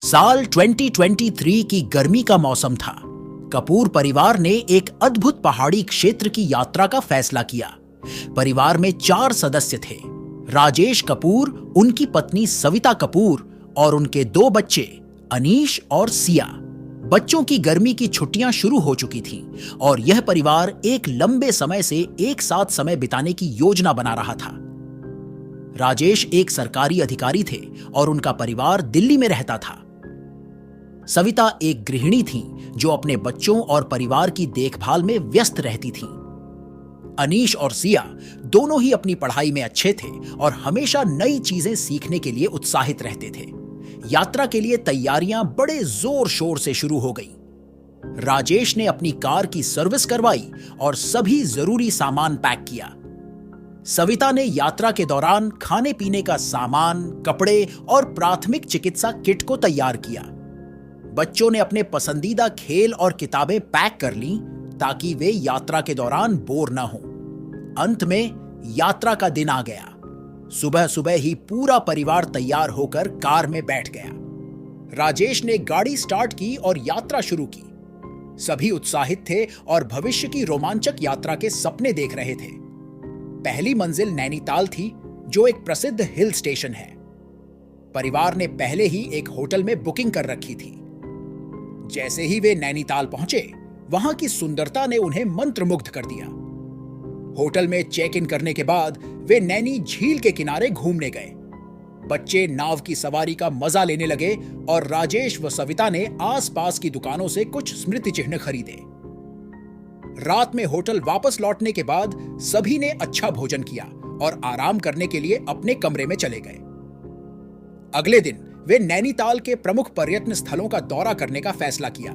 साल 2023 की गर्मी का मौसम था। कपूर परिवार ने एक अद्भुत पहाड़ी क्षेत्र की यात्रा का फैसला किया। परिवार में 4 सदस्य थे। राजेश कपूर, उनकी पत्नी सविता कपूर और उनके 2 बच्चे अनीश और सिया। बच्चों की गर्मी की छुट्टियां शुरू हो चुकी थीं और यह परिवार एक लंबे समय से एक साथ समय बिताने की योजना बना रहा था। राजेश एक सरकारी अधिकारी थे और उनका परिवार दिल्ली में रहता था। सविता एक गृहिणी थीं जो अपने बच्चों और परिवार की देखभाल में व्यस्त रहती थीं। अनीश और सिया दोनों ही अपनी पढ़ाई में अच्छे थे और हमेशा नई चीजें सीखने के लिए उत्साहित रहते थे। यात्रा के लिए तैयारियां बड़े जोर शोर से शुरू हो गई। राजेश ने अपनी कार की सर्विस करवाई और सभी जरूरी सामान पैक किया। सविता ने यात्रा के दौरान खाने पीने का सामान, कपड़े और प्राथमिक चिकित्सा किट को तैयार किया। बच्चों ने अपने पसंदीदा खेल और किताबें पैक कर लीं ताकि वे यात्रा के दौरान बोर न हों। अंत में यात्रा का दिन आ गया। सुबह सुबह ही पूरा परिवार तैयार होकर कार में बैठ गया। राजेश ने गाड़ी स्टार्ट की और यात्रा शुरू की। सभी उत्साहित थे और भविष्य की रोमांचक यात्रा के सपने देख रहे थे। पहली मंजिल नैनीताल थी, जो एक प्रसिद्ध हिल स्टेशन है। परिवार ने पहले ही एक होटल में बुकिंग कर रखी थी। जैसे ही वे नैनीताल पहुंचे, वहां की सुंदरता ने उन्हें मंत्रमुग्ध कर दिया। होटल में चेक इन करने के बाद वे नैनी झील के किनारे घूमने गए। बच्चे नाव की सवारी का मजा लेने लगे और राजेश व सविता ने आसपास की दुकानों से कुछ स्मृति चिन्ह खरीदे। रात में होटल वापस लौटने के बाद सभी ने अच्छा भोजन किया और आराम करने के लिए अपने कमरे में चले गए। अगले दिन वे नैनीताल के प्रमुख पर्यटन स्थलों का दौरा करने का फैसला किया।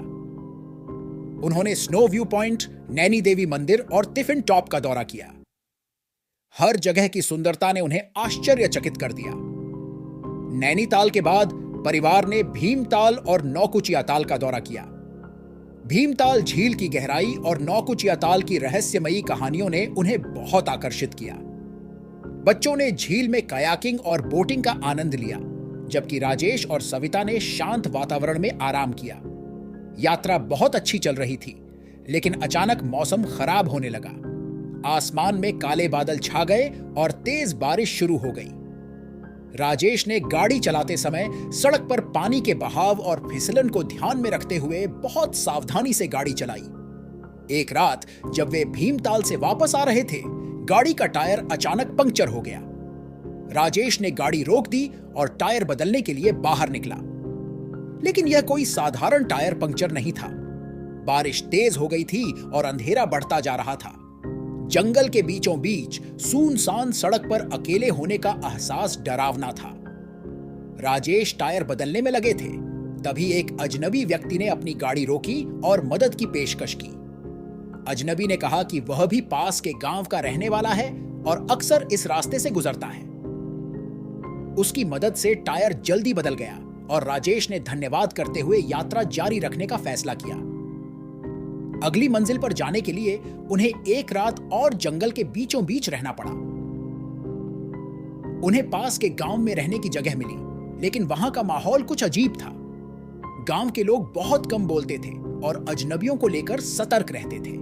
उन्होंने स्नो व्यू पॉइंट, नैनी देवी मंदिर और टिफिन टॉप का दौरा किया। हर जगह की सुंदरता ने उन्हें आश्चर्यचकित कर दिया। नैनीताल के बाद परिवार ने भीमताल और नौकुचिया ताल का दौरा किया। भीमताल झील की गहराई और नौकुचिया ताल की रहस्यमयी कहानियों ने उन्हें बहुत आकर्षित किया। बच्चों ने झील में कयाकिंग और बोटिंग का आनंद लिया, जबकि राजेश और सविता ने शांत वातावरण में आराम किया। यात्रा बहुत अच्छी चल रही थी, लेकिन अचानक मौसम खराब होने लगा। आसमान में काले बादल छा गए और तेज बारिश शुरू हो गई। राजेश ने गाड़ी चलाते समय सड़क पर पानी के बहाव और फिसलन को ध्यान में रखते हुए बहुत सावधानी से गाड़ी चलाई। एक रात जब वे भीमताल से वापस आ रहे थे, गाड़ी का टायर अचानक पंक्चर हो गया। राजेश ने गाड़ी रोक दी और टायर बदलने के लिए बाहर निकला, लेकिन यह कोई साधारण टायर पंक्चर नहीं था। बारिश तेज हो गई थी और अंधेरा बढ़ता जा रहा था। जंगल के बीचों बीच सुनसान सड़क पर अकेले होने का एहसास डरावना था। राजेश टायर बदलने में लगे थे, तभी एक अजनबी व्यक्ति ने अपनी गाड़ी रोकी और मदद की पेशकश की। अजनबी ने कहा कि वह भी पास के गांव का रहने वाला है और अक्सर इस रास्ते से गुजरता है। उसकी मदद से टायर जल्दी बदल गया और राजेश ने धन्यवाद करते हुए यात्रा जारी रखने का फैसला किया। अगली मंजिल पर जाने के लिए उन्हें एक रात और जंगल के बीचों बीच रहना पड़ा। उन्हें पास के गांव में रहने की जगह मिली, लेकिन वहां का माहौल कुछ अजीब था। गांव के लोग बहुत कम बोलते थे और अजनबियों को लेकर सतर्क रहते थे।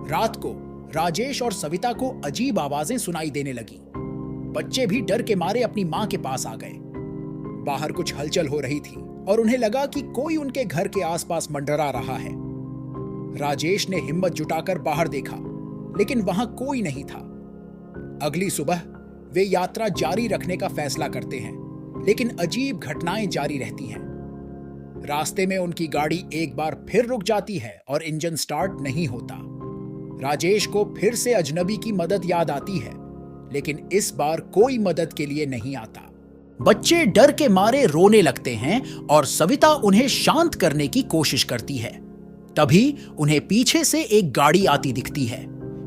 रात को राजेश और सविता को अजीब आवाजें सुनाई देने लगी। बच्चे भी डर के मारे अपनी मां के पास आ गए। बाहर कुछ हलचल हो रही थी और उन्हें लगा कि कोई उनके घर के आसपास मंडरा रहा है। राजेश ने हिम्मत जुटाकर बाहर देखा, लेकिन वहां कोई नहीं था। अगली सुबह वे यात्रा जारी रखने का फैसला करते हैं, लेकिन अजीब घटनाएं जारी रहती हैं। रास्ते में उनकी गाड़ी एक बार फिर रुक जाती है और इंजन स्टार्ट नहीं होता। राजेश को फिर से अजनबी की मदद याद आती है, लेकिन इस बार कोई मदद के लिए नहीं आता। बच्चे डर के मारे रोने लगते हैं और सविता उन्हें शांत करने की कोशिश करती है। तभी उन्हें पीछे से एक गाड़ी आती दिखती है।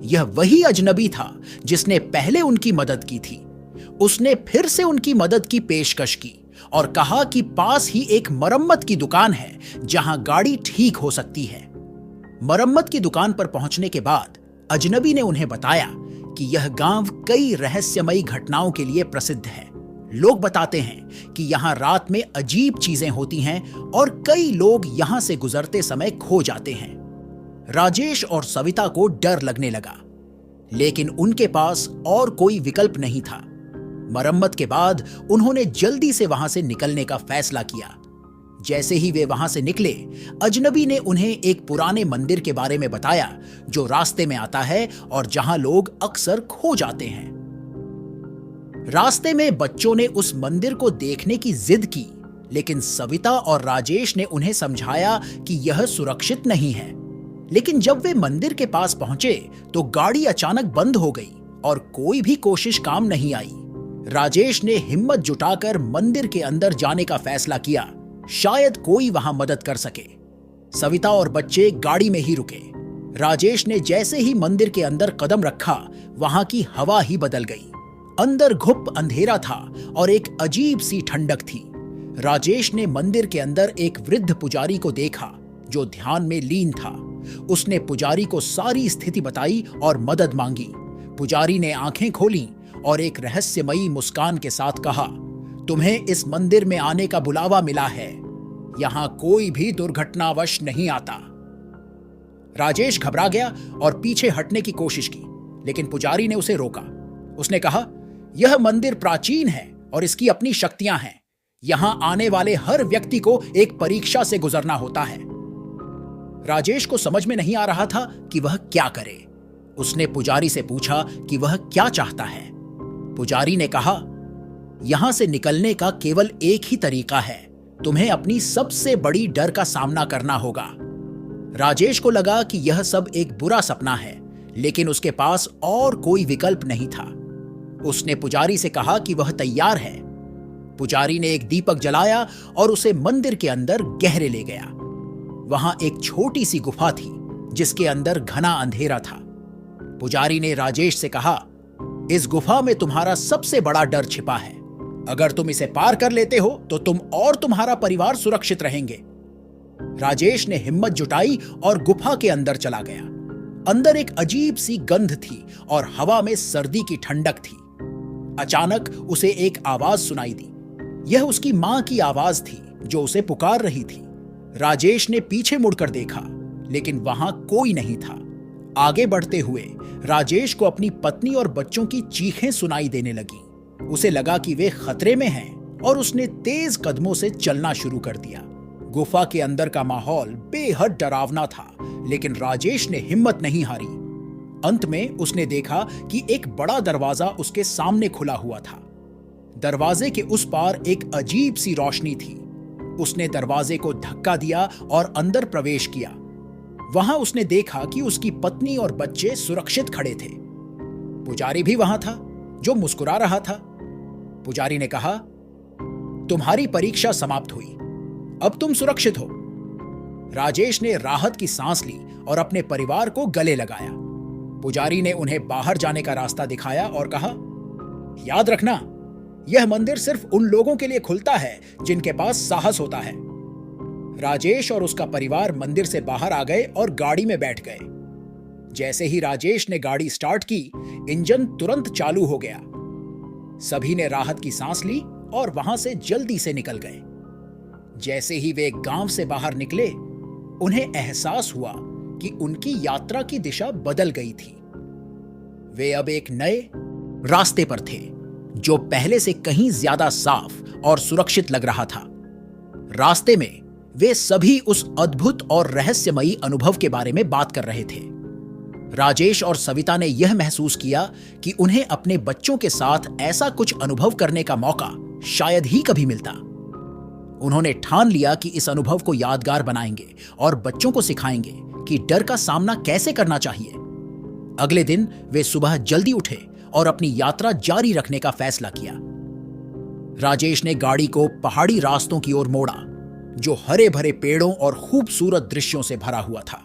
यह वही अजनबी था जिसने पहले उनकी मदद की थी। उसने फिर से उनकी मदद की पेशकश की और कहा कि पास ही एक मरम्मत की दुकान है जहां गाड़ी ठीक हो सकती है। मरम्मत की दुकान पर पहुंचने के बाद अजनबी ने उन्हें बताया कि यह गांव कई रहस्यमयी घटनाओं के लिए प्रसिद्ध है। लोग बताते हैं कि यहाँ रात में अजीब चीजें होती हैं और कई लोग यहाँ से गुजरते समय खो जाते हैं। राजेश और सविता को डर लगने लगा, लेकिन उनके पास और कोई विकल्प नहीं था। मरम्मत के बाद उन्होंने जल्दी से वहां से निकलने का फैसला किया। जैसे ही वे वहां से निकले, अजनबी ने उन्हें एक पुराने मंदिर के बारे में बताया जो रास्ते में आता है और जहां लोग अक्सर खो जाते हैं। रास्ते में बच्चों ने उस मंदिर को देखने की जिद की, लेकिन सविता और राजेश ने उन्हें समझाया कि यह सुरक्षित नहीं है। लेकिन जब वे मंदिर के पास पहुंचे तो गाड़ी अचानक बंद हो गई और कोई भी कोशिश काम नहीं आई। राजेश ने हिम्मत जुटाकर मंदिर के अंदर जाने का फैसला किया, शायद कोई वहां मदद कर सके। सविता और बच्चे गाड़ी में ही रुके। राजेश ने जैसे ही मंदिर के अंदर कदम रखा, वहां की हवा ही बदल गई। अंदर घुप अंधेरा था और एक अजीब सी ठंडक थी। राजेश ने मंदिर के अंदर एक वृद्ध पुजारी को देखा जो ध्यान में लीन था। उसने पुजारी को सारी स्थिति बताई और मदद मांगी। पुजारी ने आंखें खोली और एक रहस्यमयी मुस्कान के साथ कहा, तुम्हें इस मंदिर में आने का बुलावा मिला है। यहां कोई भी दुर्घटनावश नहीं आता। राजेश घबरा गया और पीछे हटने की कोशिश की, लेकिन पुजारी ने उसे रोका। उसने कहा, यह मंदिर प्राचीन है और इसकी अपनी शक्तियां हैं। यहां आने वाले हर व्यक्ति को एक परीक्षा से गुजरना होता है। राजेश को समझ में नहीं आ रहा था कि वह क्या करे। उसने पुजारी से पूछा कि वह क्या चाहता है। पुजारी ने कहा, यहां से निकलने का केवल एक ही तरीका है, तुम्हें अपनी सबसे बड़ी डर का सामना करना होगा। राजेश को लगा कि यह सब एक बुरा सपना है, लेकिन उसके पास और कोई विकल्प नहीं था। उसने पुजारी से कहा कि वह तैयार है। पुजारी ने एक दीपक जलाया और उसे मंदिर के अंदर गहरे ले गया। वहां एक छोटी सी गुफा थी जिसके अंदर घना अंधेरा था। पुजारी ने राजेश से कहा, इस गुफा में तुम्हारा सबसे बड़ा डर छिपा है। अगर तुम इसे पार कर लेते हो तो तुम और तुम्हारा परिवार सुरक्षित रहेंगे। राजेश ने हिम्मत जुटाई और गुफा के अंदर चला गया। अंदर एक अजीब सी गंध थी और हवा में सर्दी की ठंडक थी। अचानक उसे एक आवाज सुनाई दी। यह उसकी मां की आवाज थी जो उसे पुकार रही थी। राजेश ने पीछे मुड़कर देखा, लेकिन वहां कोई नहीं था। आगे बढ़ते हुए राजेश को अपनी पत्नी और बच्चों की चीखें सुनाई देने लगी। उसे लगा कि वे खतरे में हैं और उसने तेज कदमों से चलना शुरू कर दिया। गुफा के अंदर का माहौल बेहद डरावना था, लेकिन राजेश ने हिम्मत नहीं हारी। अंत में उसने देखा कि एक बड़ा दरवाजा उसके सामने खुला हुआ था। दरवाजे के उस पार एक अजीब सी रोशनी थी। उसने दरवाजे को धक्का दिया और अंदर प्रवेश किया। वहां उसने देखा कि उसकी पत्नी और बच्चे सुरक्षित खड़े थे। पुजारी भी वहां था जो मुस्कुरा रहा था। पुजारी ने कहा, तुम्हारी परीक्षा समाप्त हुई, अब तुम सुरक्षित हो। राजेश ने राहत की सांस ली और अपने परिवार को गले लगाया। पुजारी ने उन्हें बाहर जाने का रास्ता दिखाया और कहा, याद रखना, यह मंदिर सिर्फ उन लोगों के लिए खुलता है जिनके पास साहस होता है। राजेश और उसका परिवार मंदिर से बाहर आ गए और गाड़ी में बैठ गए। जैसे ही राजेश ने गाड़ी स्टार्ट की, इंजन तुरंत चालू हो गया। सभी ने राहत की सांस ली और वहां से जल्दी से निकल गए। जैसे ही वे गांव से बाहर निकले, उन्हें एहसास हुआ कि उनकी यात्रा की दिशा बदल गई थी। वे अब एक नए रास्ते पर थे जो पहले से कहीं ज्यादा साफ और सुरक्षित लग रहा था। रास्ते में वे सभी उस अद्भुत और रहस्यमयी अनुभव के बारे में बात कर रहे थे। राजेश और सविता ने यह महसूस किया कि उन्हें अपने बच्चों के साथ ऐसा कुछ अनुभव करने का मौका शायद ही कभी मिलता। उन्होंने ठान लिया कि इस अनुभव को यादगार बनाएंगे और बच्चों को सिखाएंगे कि डर का सामना कैसे करना चाहिए। अगले दिन वे सुबह जल्दी उठे और अपनी यात्रा जारी रखने का फैसला किया। राजेश ने गाड़ी को पहाड़ी रास्तों की ओर मोड़ा जो हरे भरे पेड़ों और खूबसूरत दृश्यों से भरा हुआ था।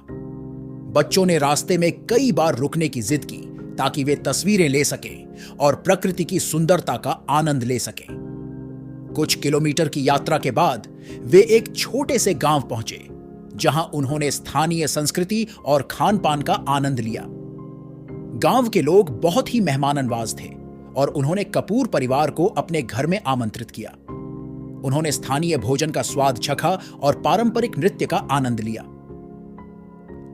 बच्चों ने रास्ते में कई बार रुकने की जिद की ताकि वे तस्वीरें ले सकें और प्रकृति की सुंदरता का आनंद ले सकें। कुछ किलोमीटर की यात्रा के बाद वे एक छोटे से गांव पहुंचे जहां उन्होंने स्थानीय संस्कृति और खान पान का आनंद लिया। गांव के लोग बहुत ही मेहमाननवाज थे और उन्होंने कपूर परिवार को अपने घर में आमंत्रित किया। उन्होंने स्थानीय भोजन का स्वाद चखा और पारंपरिक नृत्य का आनंद लिया।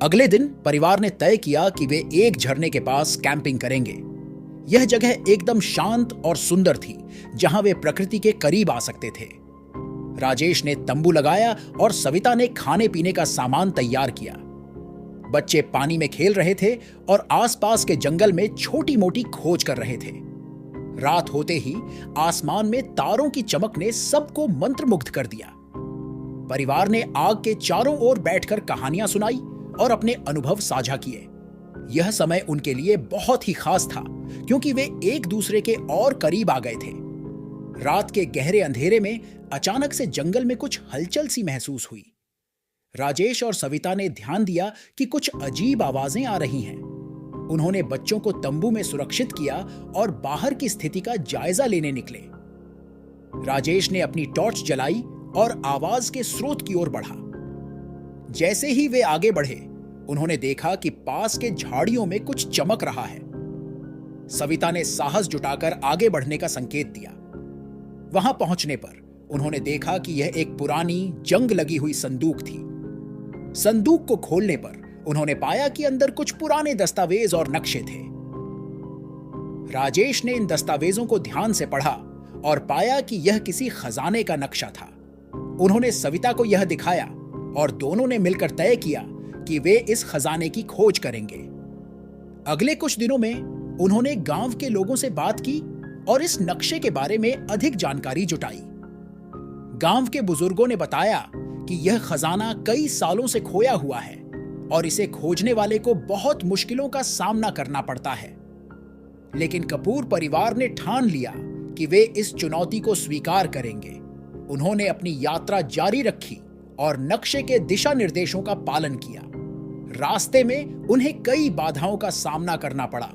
अगले दिन परिवार ने तय किया कि वे एक झरने के पास कैंपिंग करेंगे। यह जगह एकदम शांत और सुंदर थी, जहां वे प्रकृति के करीब आ सकते थे। राजेश ने तंबू लगाया और सविता ने खाने पीने का सामान तैयार किया। बच्चे पानी में खेल रहे थे और आसपास के जंगल में छोटी मोटी खोज कर रहे थे। रात होते ही आसमान में तारों की चमक ने सबको मंत्रमुग्ध कर दिया। परिवार ने आग के चारों ओर बैठकर कहानियां सुनाई और अपने अनुभव साझा किए। यह समय उनके लिए बहुत ही खास था, क्योंकि वे एक दूसरे के और करीब आ गए थे। रात के गहरे अंधेरे में अचानक से जंगल में कुछ हलचल सी महसूस हुई। राजेश और सविता ने ध्यान दिया कि कुछ अजीब आवाजें आ रही हैं। उन्होंने बच्चों को तंबू में सुरक्षित किया और बाहर की स्थिति का जायजा लेने निकले। राजेश ने अपनी टॉर्च जलाई और आवाज के स्रोत की ओर बढ़ा। जैसे ही वे आगे बढ़े, उन्होंने देखा कि पास के झाड़ियों में कुछ चमक रहा है। सविता ने साहस जुटाकर आगे बढ़ने का संकेत दिया। वहां पहुंचने पर उन्होंने देखा कि यह एक पुरानी जंग लगी हुई संदूक थी। संदूक को खोलने पर उन्होंने पाया कि अंदर कुछ पुराने दस्तावेज और नक्शे थे। राजेश ने इन दस्तावेजों को ध्यान से पढ़ा और पाया कि यह किसी खजाने का नक्शा था। उन्होंने सविता को यह दिखाया और दोनों ने मिलकर तय किया कि वे इस खजाने की खोज करेंगे। अगले कुछ दिनों में उन्होंने गांव के लोगों से बात की और इस नक्शे के बारे में अधिक जानकारी जुटाई। गांव के बुजुर्गों ने बताया कि यह खजाना कई सालों से खोया हुआ है और इसे खोजने वाले को बहुत मुश्किलों का सामना करना पड़ता है। लेकिन कपूर परिवार ने ठान लिया कि वे इस चुनौती को स्वीकार करेंगे। उन्होंने अपनी यात्रा जारी रखी और नक्शे के दिशा निर्देशों का पालन किया। रास्ते में उन्हें कई बाधाओं का सामना करना पड़ा।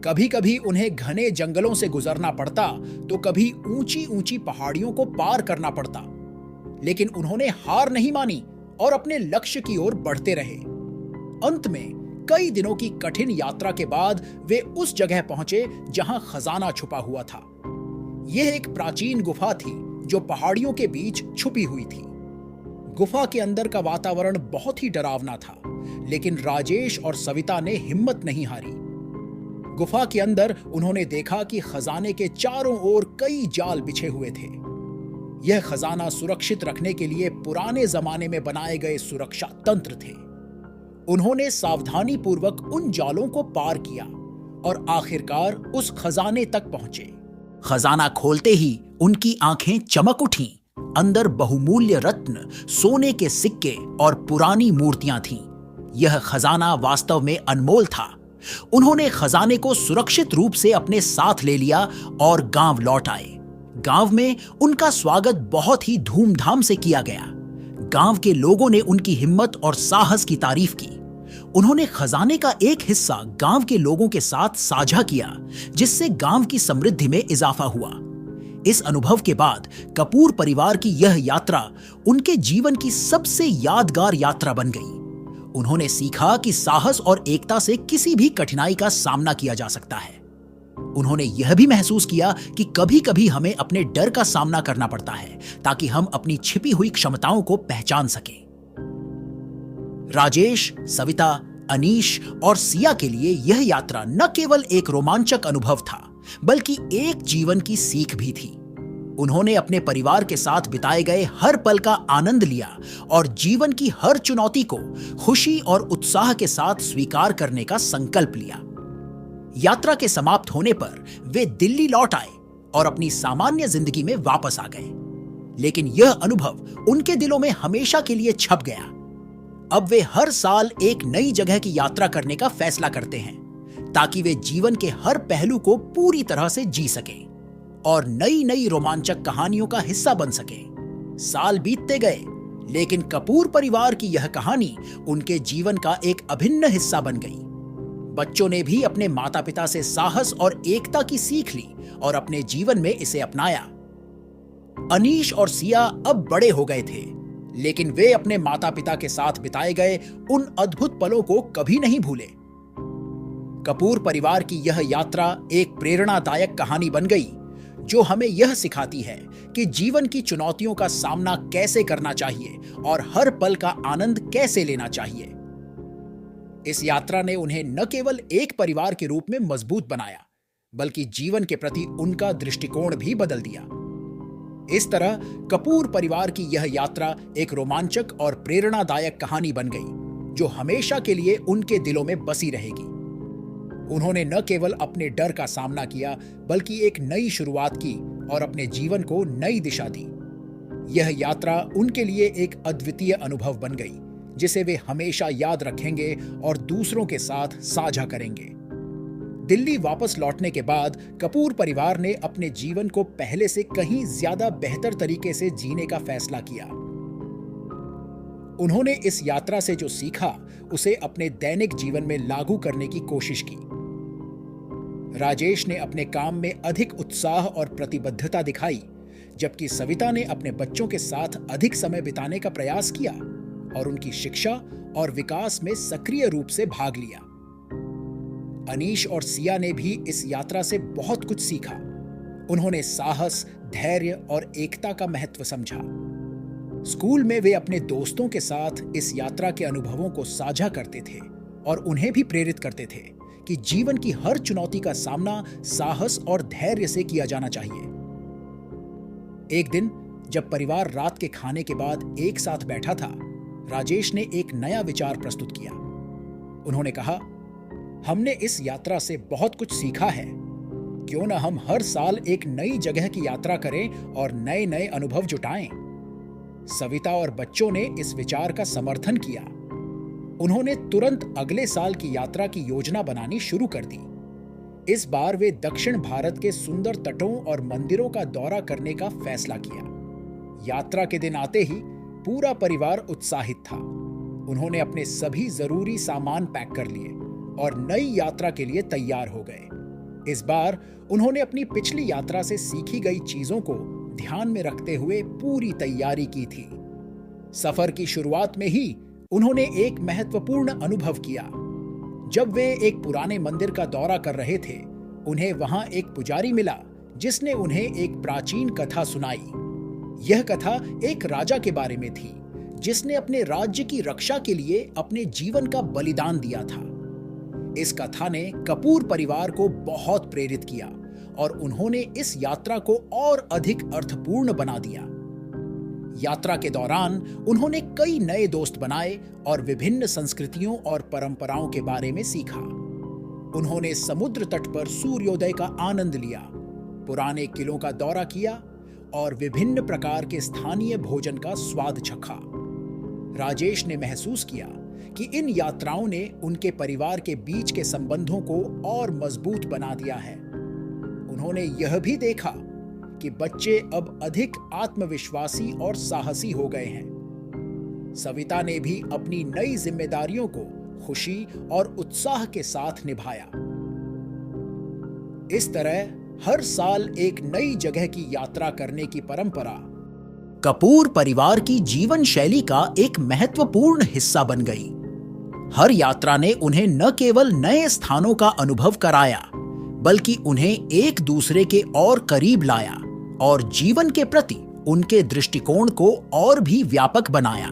कभी कभी उन्हें घने जंगलों से गुजरना पड़ता, तो कभी ऊंची ऊंची पहाड़ियों को पार करना पड़ता। लेकिन उन्होंने हार नहीं मानी और अपने लक्ष्य की ओर बढ़ते रहे। अंत में कई दिनों की कठिन यात्रा के बाद वे उस जगह पहुंचे जहां खजाना छुपा हुआ था। यह एक प्राचीन गुफा थी जो पहाड़ियों के बीच छुपी हुई थी। गुफा के अंदर का वातावरण बहुत ही डरावना था, लेकिन राजेश और सविता ने हिम्मत नहीं हारी। गुफा के अंदर उन्होंने देखा कि खजाने के चारों ओर कई जाल बिछे हुए थे। यह खजाना सुरक्षित रखने के लिए पुराने जमाने में बनाए गए सुरक्षा तंत्र थे। उन्होंने सावधानी पूर्वक उन जालों को पार किया और आखिरकार उस खजाने तक पहुंचे। खजाना खोलते ही उनकी आंखें चमक उठीं। अंदर बहुमूल्य रत्न, सोने के सिक्के और पुरानी मूर्तियां थीं। यह खजाना वास्तव में अनमोल था। उन्होंने खजाने को सुरक्षित रूप से अपने साथ ले लिया और गांव लौट आए। गांव में उनका स्वागत बहुत ही धूमधाम से किया गया। गांव के लोगों ने उनकी हिम्मत और साहस की तारीफ की। उन्होंने खजाने का एक हिस्सा गांव के लोगों के साथ साझा किया, जिससे गांव की समृद्धि में इजाफा हुआ। इस अनुभव के बाद कपूर परिवार की यह यात्रा उनके जीवन की सबसे यादगार यात्रा बन गई। उन्होंने सीखा कि साहस और एकता से किसी भी कठिनाई का सामना किया जा सकता है। उन्होंने यह भी महसूस किया कि कभी-कभी हमें अपने डर का सामना करना पड़ता है, ताकि हम अपनी छिपी हुई क्षमताओं को पहचान सकें। राजेश, सविता, अनीश और सिया के लिए यह यात्रा न केवल एक रोमांचक अनुभव था, बल्कि एक जीवन की सीख भी थी। उन्होंने अपने परिवार के साथ बिताए गए हर पल का आनंद लिया और जीवन की हर चुनौती को खुशी और उत्साह के साथ स्वीकार करने का संकल्प लिया। यात्रा के समाप्त होने पर वे दिल्ली लौट आए और अपनी सामान्य जिंदगी में वापस आ गए। लेकिन यह अनुभव उनके दिलों में हमेशा के लिए छप गया। अब वे हर साल एक नई जगह की यात्रा करने का फैसला करते हैं, ताकि वे जीवन के हर पहलू को पूरी तरह से जी सकें और नई नई रोमांचक कहानियों का हिस्सा बन सकें। साल बीतते गए, लेकिन कपूर परिवार की यह कहानी उनके जीवन का एक अभिन्न हिस्सा बन गई। बच्चों ने भी अपने माता पिता से साहस और एकता की सीख ली और अपने जीवन में इसे अपनाया। अनीश और सिया अब बड़े हो गए थे, लेकिन वे अपने माता पिता के साथ बिताए गए उन अद्भुत पलों को कभी नहीं भूले। कपूर परिवार की यह यात्रा एक प्रेरणादायक कहानी बन गई, जो हमें यह सिखाती है कि जीवन की चुनौतियों का सामना कैसे करना चाहिए और हर पल का आनंद कैसे लेना चाहिए। इस यात्रा ने उन्हें न केवल एक परिवार के रूप में मजबूत बनाया, बल्कि जीवन के प्रति उनका दृष्टिकोण भी बदल दिया। इस तरह कपूर परिवार की यह यात्रा एक रोमांचक और प्रेरणादायक कहानी बन गई, जो हमेशा के लिए उनके दिलों में बसी रहेगी। उन्होंने न केवल अपने डर का सामना किया, बल्कि एक नई शुरुआत की और अपने जीवन को नई दिशा दी। यह यात्रा उनके लिए एक अद्वितीय अनुभव बन गई, जिसे वे हमेशा याद रखेंगे और दूसरों के साथ साझा करेंगे। दिल्ली वापस लौटने के बाद कपूर परिवार ने अपने जीवन को पहले से कहीं ज्यादा बेहतर तरीके से जीने का फैसला किया। उन्होंने इस यात्रा से जो सीखा, उसे अपने दैनिक जीवन में लागू करने की कोशिश की। राजेश ने अपने काम में अधिक उत्साह और प्रतिबद्धता दिखाई, जबकि सविता ने अपने बच्चों के साथ अधिक समय बिताने का प्रयास किया और उनकी शिक्षा और विकास में सक्रिय रूप से भाग लिया। अनीश और सिया ने भी इस यात्रा से बहुत कुछ सीखा। उन्होंने साहस, धैर्य और एकता का महत्व समझा। स्कूल में वे अपने दोस्तों के साथ इस यात्रा के अनुभवों को साझा करते थे और उन्हें भी प्रेरित करते थे कि जीवन की हर चुनौती का सामना साहस और धैर्य से किया जाना चाहिए। एक दिन जब परिवार रात के खाने के बाद एक साथ बैठा था, राजेश ने एक नया विचार प्रस्तुत किया। उन्होंने कहा, हमने इस यात्रा से बहुत कुछ सीखा है। क्यों ना हम हर साल एक नई जगह की यात्रा करें और नए नए अनुभव जुटाएं। सविता और बच्चों ने इस विचार का समर्थन किया। उन्होंने तुरंत अगले साल की यात्रा की योजना बनानी शुरू कर दी। इस बार वे दक्षिण भारत के सुंदर तटों और मंदिरों का दौरा करने का फैसला किया। यात्रा के दिन आते ही पूरा परिवार उत्साहित था। उन्होंने अपने सभी जरूरी सामान पैक कर लिए और नई यात्रा के लिए तैयार हो गए। इस बार उन्होंने अपनी पिछली यात्रा से सीखी गई चीजों को ध्यान में रखते हुए पूरी तैयारी की थी। सफर की शुरुआत में ही उन्होंने एक महत्वपूर्ण अनुभव किया। जब वे एक पुराने मंदिर का दौरा कर रहे थे, उन्हें वहां एक पुजारी मिला जिसने उन्हें एक प्राचीन कथा सुनाई। यह कथा एक राजा के बारे में थी जिसने अपने राज्य की रक्षा के लिए अपने जीवन का बलिदान दिया था। इस कथा ने कपूर परिवार को बहुत प्रेरित किया और उन्होंने इस यात्रा को और अधिक अर्थपूर्ण बना दिया। यात्रा के दौरान उन्होंने कई नए दोस्त बनाए और विभिन्न संस्कृतियों और परंपराओं के बारे में सीखा। उन्होंने समुद्र तट पर सूर्योदय का आनंद लिया, पुराने किलों का दौरा किया और विभिन्न प्रकार के स्थानीय भोजन का स्वाद चखा। राजेश ने महसूस किया कि इन यात्राओं ने उनके परिवार के बीच के संबंधों को और मजबूत बना दिया है। उन्होंने यह भी देखा कि बच्चे अब अधिक आत्मविश्वासी और साहसी हो गए हैं। सविता ने भी अपनी नई जिम्मेदारियों को खुशी और उत्साह के साथ निभाया। इस तरह हर साल एक नई जगह की यात्रा करने की परंपरा कपूर परिवार की जीवन शैली का एक महत्वपूर्ण हिस्सा बन गई। हर यात्रा ने उन्हें न केवल नए स्थानों का अनुभव कराया, बल्कि उन्हें एक दूसरे के और करीब लाया और जीवन के प्रति उनके दृष्टिकोण को और भी व्यापक बनाया।